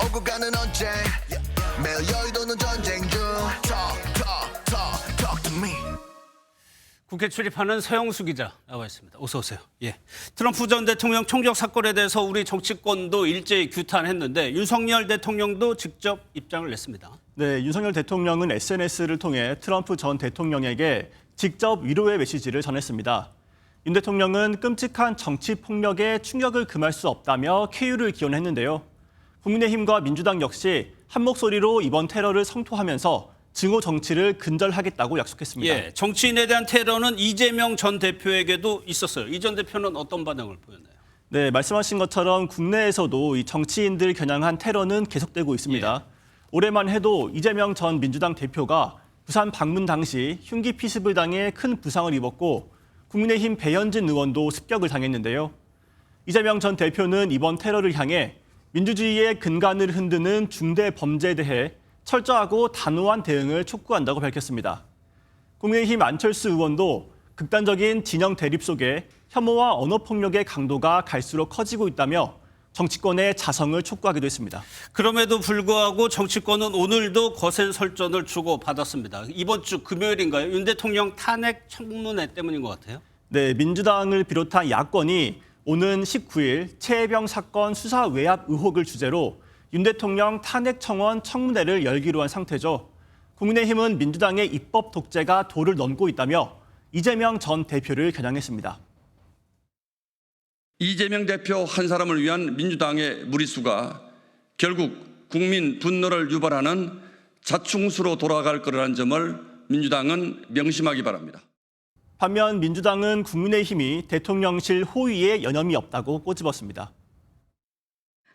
오고 가는 언제 매일 여의도는 전쟁 중 Talk to me. 국회 출입하는 서영수 기자 나와 있습니다. 어서 오세요. 예. 트럼프 전 대통령 총격 사건에 대해서 우리 정치권도 일제히 규탄했는데 윤석열 대통령도 직접 입장을 냈습니다. 네, 윤석열 대통령은 SNS를 통해 트럼프 전 대통령에게 직접 위로의 메시지를 전했습니다. 윤 대통령은 끔찍한 정치 폭력에 충격을 금할 수 없다며 쾌유를 기원했는데요. 국민의힘과 민주당 역시 한 목소리로 이번 테러를 성토하면서 증오 정치를 근절하겠다고 약속했습니다. 예, 정치인에 대한 테러는 이재명 전 대표에게도 있었어요. 이 전 대표는 어떤 반응을 보였나요? 네, 말씀하신 것처럼 국내에서도 이 정치인들 겨냥한 테러는 계속되고 있습니다. 올해만 해도 이재명 전 민주당 대표가 부산 방문 당시 흉기 피습을 당해 큰 부상을 입었고 국민의힘 배현진 의원도 습격을 당했는데요. 이재명 전 대표는 이번 테러를 향해 민주주의의 근간을 흔드는 중대 범죄에 대해 철저하고 단호한 대응을 촉구한다고 밝혔습니다. 국민의힘 안철수 의원도 극단적인 진영 대립 속에 혐오와 언어폭력의 강도가 갈수록 커지고 있다며 정치권의 자성을 촉구하기도 했습니다. 그럼에도 불구하고 정치권은 오늘도 거센 설전을 주고받았습니다. 이번 주 금요일인가요? 윤 대통령 탄핵 청문회 때문인 것 같아요. 네, 민주당을 비롯한 야권이 오는 19일 최혜병 사건 수사 외압 의혹을 주제로 윤 대통령 탄핵 청원 청문회를 열기로 한 상태죠. 국민의힘은 민주당의 입법 독재가 도를 넘고 있다며 이재명 전 대표를 겨냥했습니다. 이재명 대표 한 사람을 위한 민주당의 무리수가 결국 국민 분노를 유발하는 자충수로 돌아갈 거라는 점을 민주당은 명심하기 바랍니다. 반면 민주당은 국민의힘이 대통령실 호위에 여념이 없다고 꼬집었습니다.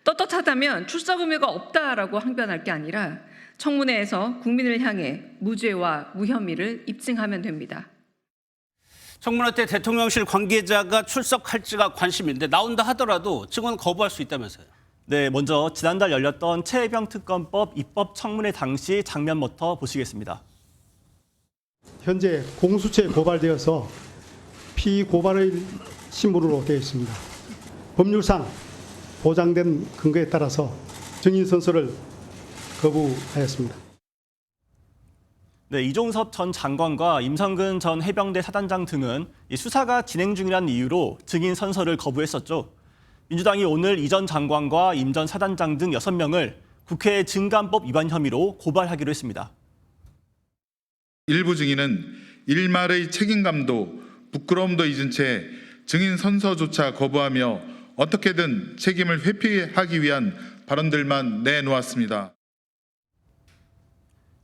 떳떳하다면 출석 의무가 없다라고 항변할 게 아니라 청문회에서 국민을 향해 무죄와 무혐의를 입증하면 됩니다. 청문회 때 대통령실 관계자가 출석할지가 관심인데 나온다 하더라도 증언 거부할 수 있다면서요. 네, 먼저 지난달 열렸던 최혜병 특검법 입법 청문회 당시 장면부터 보시겠습니다. 현재 공수처에 고발되어서 피고발의 신분으로 되어 있습니다. 법률상 보장된 근거에 따라서 증인 선서를 거부하였습니다. 네, 이종섭 전 장관과 임성근 전 해병대 사단장 등은 이 수사가 진행 중이라는 이유로 증인 선서를 거부했었죠. 민주당이 오늘 이 전 장관과 임 전 사단장 등 6명을 국회 증감법 위반 혐의로 고발하기로 했습니다. 일부 증인은 일말의 책임감도 부끄러움도 잊은 채 증인 선서조차 거부하며 어떻게든 책임을 회피하기 위한 발언들만 내놓았습니다.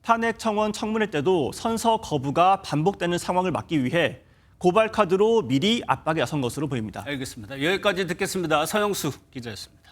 탄핵 청원 청문회 때도 선서 거부가 반복되는 상황을 막기 위해 고발 카드로 미리 압박에 나선 것으로 보입니다. 알겠습니다. 여기까지 듣겠습니다. 서영수 기자였습니다.